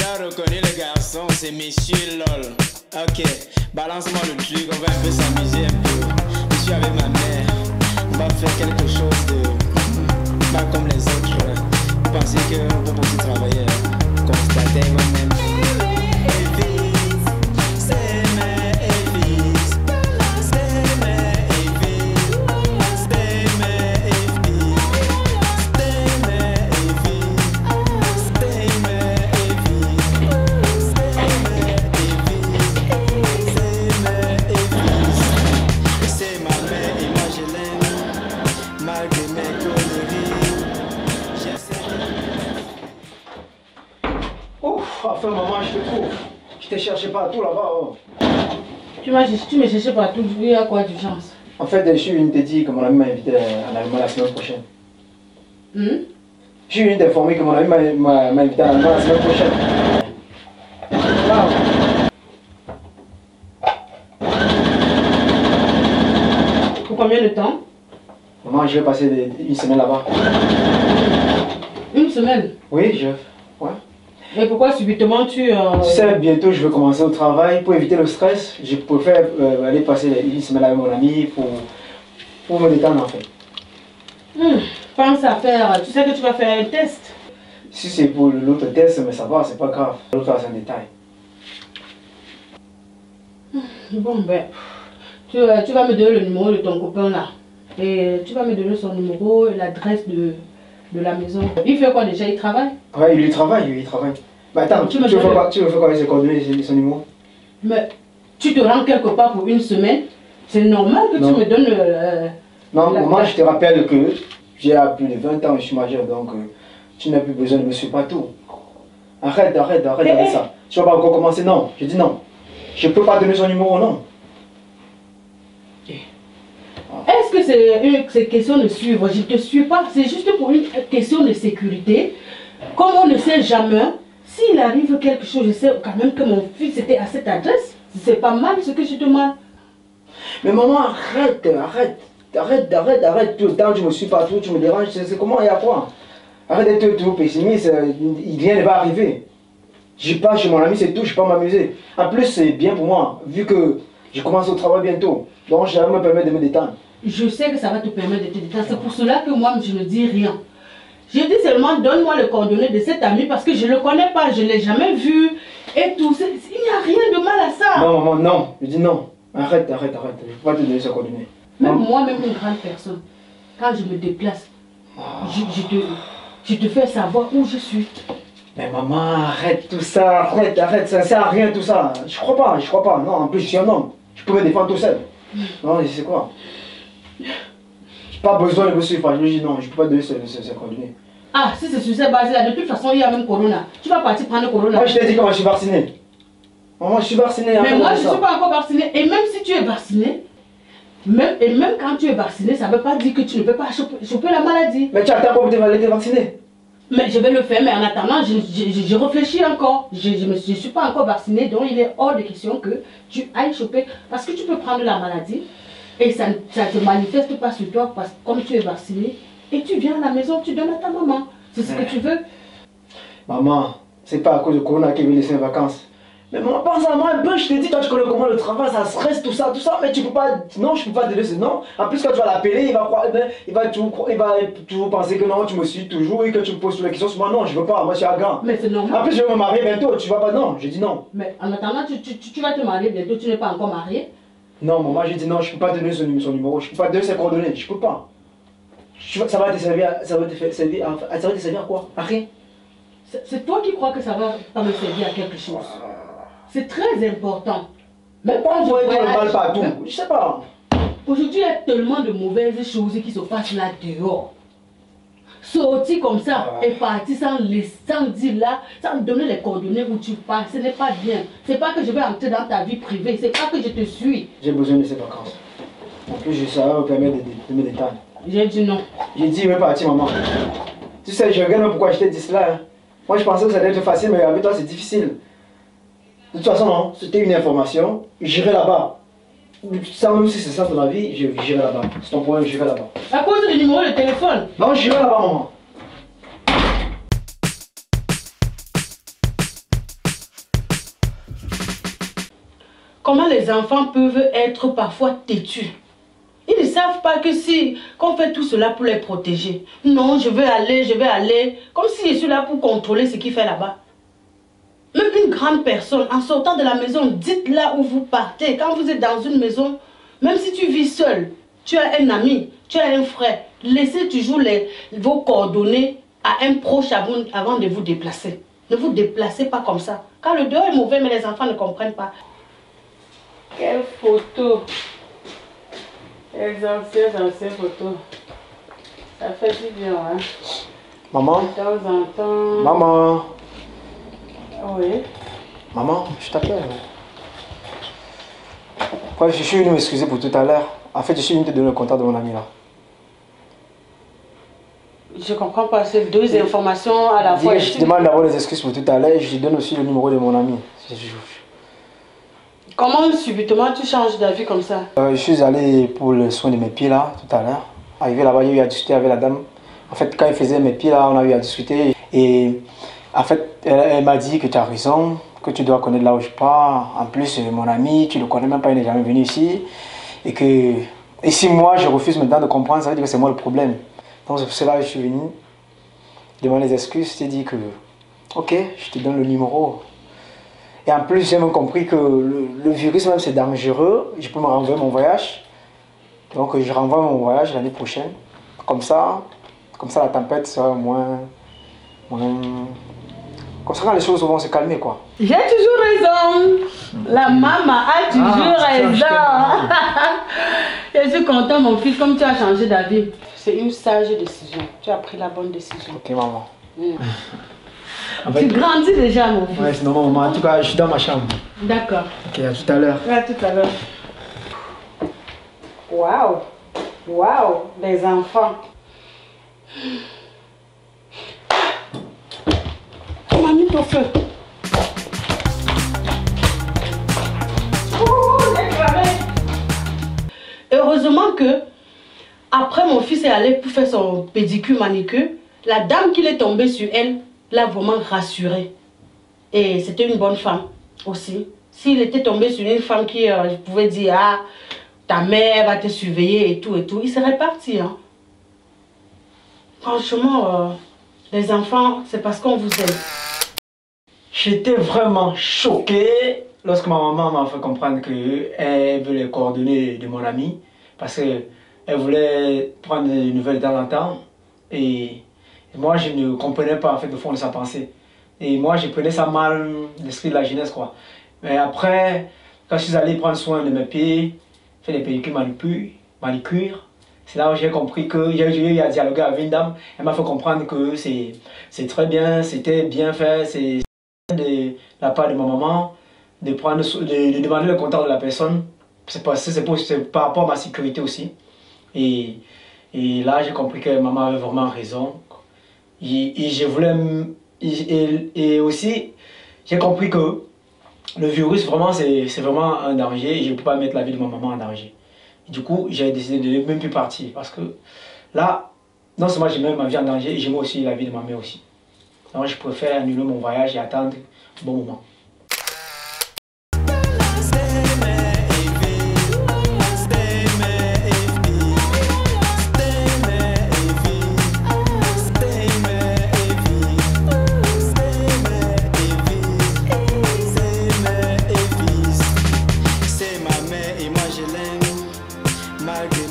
as reconnu le garçon, c'est Monsieur LOL. Ok, balance-moi le truc, on va un peu s'amuser un peu. Je suis avec ma mère, on va faire quelque chose de pas comme les autres. Vous pensez qu'on peut aussi travailler, constater moi-même. Enfin, maman, je te trouve. Je t'ai cherché partout là-bas. Oh. Tu me cherchais partout, il y a quoi d'urgence? En fait, je suis venu te dire que mon ami m'a invité à l'Allemagne la semaine prochaine. Je suis venu t'informer que mon ami m'a invité à l'Allemagne la semaine prochaine. Wow. Pour combien de temps? Maman, je vais passer une semaine là-bas. Une semaine? Oui, ouais. Et pourquoi subitement tu... Tu sais, bientôt je vais commencer au travail. Pour éviter le stress, je préfère aller passer une semaine avec mon ami pour me détendre en fait. Pense à faire... Tu sais que tu vas faire un test. Si c'est pour l'autre test, mais ça va, c'est pas grave. L'autre c'est un détail. Bon ben... Tu vas me donner le numéro de ton copain là. Et tu vas me donner son numéro et l'adresse de la maison. Il fait quoi déjà? Il travaille? Ouais, il travaille. Mais attends, tu veux faire quoi avec ses coordonnées et son numéro? Mais tu te rends quelque part pour une semaine, c'est normal que tu me donnes... non, maman, je te rappelle que j'ai plus de 20 ans, je suis majeur, donc tu n'as plus besoin de me suivre partout. Arrête avec ça. Tu vas pas encore commencer, non. Je dis non. Je peux pas donner son numéro, non. Est-ce que c'est une question de suivre? Je ne te suis pas, c'est juste pour une question de sécurité. Comme on ne sait jamais, s'il arrive quelque chose, je sais quand même que mon fils était à cette adresse. C'est pas mal ce que je demande. Mais maman, arrête. Tout le temps, tu me suis partout, tu me déranges. C'est comment, il y a quoi? Arrête d'être toujours pessimiste, rien ne va arriver. Je pars chez mon ami, c'est tout, je ne peux pas m'amuser. En plus, c'est bien pour moi, vu que je commence au travail bientôt. Donc, je vais me permettre de me détendre. Je sais que ça va te permettre de te détendre. C'est pour cela que moi, je ne dis rien. Je dis seulement, donne-moi les coordonnées de cet ami parce que je ne le connais pas, je ne l'ai jamais vu et tout. Il n'y a rien de mal à ça. Non, maman, non. Je dis non. Arrête. Je ne peux pas te donner ses coordonnées. Même moi-même, une grande personne, quand je me déplace, je te fais savoir où je suis. Mais maman, arrête tout ça, arrête, ça ne sert à rien tout ça. Je crois pas. Non, en plus, je suis un homme. Je peux me défendre tout seul. Non, je sais quoi. J'ai pas besoin de me suivre. Je dis non, je peux pas donner ses coordonnées. Ah, si c'est sur cette base-là, de toute façon, il y a même Corona. Tu vas partir prendre le Corona. Moi, je t'ai dit comment je suis vacciné. Maman, je suis vacciné. Mais moi, je ne suis pas encore vacciné. Et même si tu es vacciné, même quand tu es vacciné, ça ne veut pas dire que tu ne peux pas choper la maladie. Mais tu attends pour te vacciner. Mais je vais le faire, mais en attendant, je réfléchis encore. Je ne suis pas encore vacciné, donc il est hors de question que tu ailles choper. Parce que tu peux prendre la maladie et ça ne se manifeste pas sur toi parce que comme tu es vacciné et tu viens à la maison, tu donnes à ta maman. C'est ce que tu veux. Maman, c'est pas à cause de Corona qu'il veut laisser en vacances. Mais maman, pense à moi un peu, je t'ai dit, toi tu connais comment le travail, ça stresse, tout ça, mais tu peux pas, non, je peux pas te laisser, non. En plus, quand tu vas l'appeler, il va toujours penser que non, tu me suis toujours et que tu me poses toutes les questions sur moi. Non, je veux pas, moi je suis arrogant. Mais c'est normal. En plus, je vais me marier bientôt, tu vas pas, non, je dis non. Mais en attendant, tu vas te marier bientôt, tu n'es pas encore marié. Non, maman, j'ai dit non, je peux pas donner son numéro, je peux pas donner ses coordonnées, je peux pas. Ça va te servir à quoi? À rien. C'est toi qui crois que ça va pas me servir à quelque chose. C'est très important. Mais pas envoyer le mal partout, je sais pas. Aujourd'hui, il y a tellement de mauvaises choses qui se passent là dehors. Sortir comme ça et partir sans dire là, sans me donner les coordonnées où tu pars, ce n'est pas bien. C'est pas que je vais entrer dans ta vie privée, c'est pas que je te suis. J'ai besoin de ces vacances. En plus, ça va me permettre de me détendre. J'ai dit non. J'ai dit, mais partir, maman. Tu sais, je regarde pourquoi je t'ai dit cela. Hein. Moi, je pensais que ça allait être facile, mais avec toi, c'est difficile. De toute façon, non, c'était une information. J'irai là-bas. Ça, même si c'est ça ton avis, j'irai là-bas. C'est ton problème, j'irai là-bas. À cause du numéro de téléphone? Non, j'irai là-bas, maman. comment les enfants peuvent être parfois têtus. Ils ne savent pas que si qu'on fait tout cela pour les protéger. Non, je vais aller. Comme si je suis là pour contrôler ce qu'il fait là-bas. Même une grande personne, en sortant de la maison, dites là où vous partez. Quand vous êtes dans une maison, même si tu vis seul, tu as un ami, tu as un frère, laissez toujours vos coordonnées à un proche avant de vous déplacer. Ne vous déplacez pas comme ça. Car le dehors est mauvais, mais les enfants ne comprennent pas. Quelle photo! Les anciennes photos. Ça fait du bien, hein? Maman? De temps en temps. Maman? Oui. Maman, je t'appelle. Ouais, je suis venu m'excuser pour tout à l'heure. En fait, je suis venu te donner le contact de mon ami là. Je comprends pas, c'est deux informations à la fois. Je te demande d'abord les excuses pour tout à l'heure et je te donne aussi le numéro de mon ami. Comment subitement tu changes d'avis comme ça? Je suis allé pour le soin de mes pieds là, tout à l'heure. Arrivé là-bas, j'ai eu à discuter avec la dame. En fait, quand il faisait mes pieds là, on a eu à discuter. Et en fait, elle m'a dit que tu as raison, que tu dois connaître là où je pars. En plus, mon ami, tu ne le connais même pas, il n'est jamais venu ici. Et si moi, je refuse maintenant de comprendre, ça veut dire que c'est moi le problème. Donc c'est pour cela que je suis venu demander des excuses. Je t'ai dit que, ok, je te donne le numéro. Et en plus, j'ai même compris que le virus même c'est dangereux. Je peux me renvoyer mon voyage. Donc je renvoie mon voyage l'année prochaine. Comme ça la tempête sera moins... Comme ça, quand les choses vont se calmer, quoi. J'ai toujours raison. La maman a toujours raison. Je suis content, mon fils, comme tu as changé d'avis. C'est une sage décision. Tu as pris la bonne décision. Ok, maman. Tu grandis déjà, mon fils. Ouais, c'est normal, maman. En tout cas, je suis dans ma chambre. D'accord. Ok, à tout à l'heure. À tout à l'heure. Waouh. Waouh. Les enfants. On m'a mis au feu. Heureusement que, après mon fils est allé pour faire son pédicure manicure, la dame qui est tombée sur elle l'a vraiment rassurée. Et c'était une bonne femme aussi. S'il était tombé sur une femme qui pouvait dire, ah, ta mère va te surveiller et tout, il serait parti. Hein. Franchement, les enfants, c'est parce qu'on vous aime. J'étais vraiment choqué lorsque ma maman m'a fait comprendre qu'elle veut les coordonnées de mon ami. Parce qu'elle voulait prendre des nouvelles de temps en temps. Et moi, je ne comprenais pas en fait le fond de sa pensée. Et moi, je prenais ça mal, l'esprit de la jeunesse, quoi. Mais après, quand je suis allé prendre soin de mes pieds, faire des pédicures manicures, c'est là où j'ai compris que j'ai eu à dialoguer avec une dame. Elle m'a fait comprendre que c'est très bien, c'était bien fait. C'est de la part de ma maman de demander le contact de la personne. C'est par rapport à ma sécurité aussi. Et là, j'ai compris que maman avait vraiment raison. Et je voulais... Et aussi, j'ai compris que le virus, vraiment, c'est vraiment un danger. Et je ne peux pas mettre la vie de ma maman en danger. Et du coup, j'ai décidé de ne même plus partir. Parce que là, non seulement j'ai mis ma vie en danger, et j'ai mis aussi la vie de ma mère aussi. Donc, je préfère annuler mon voyage et attendre un bon moment. C'est ma mère et moi je l'aime malgré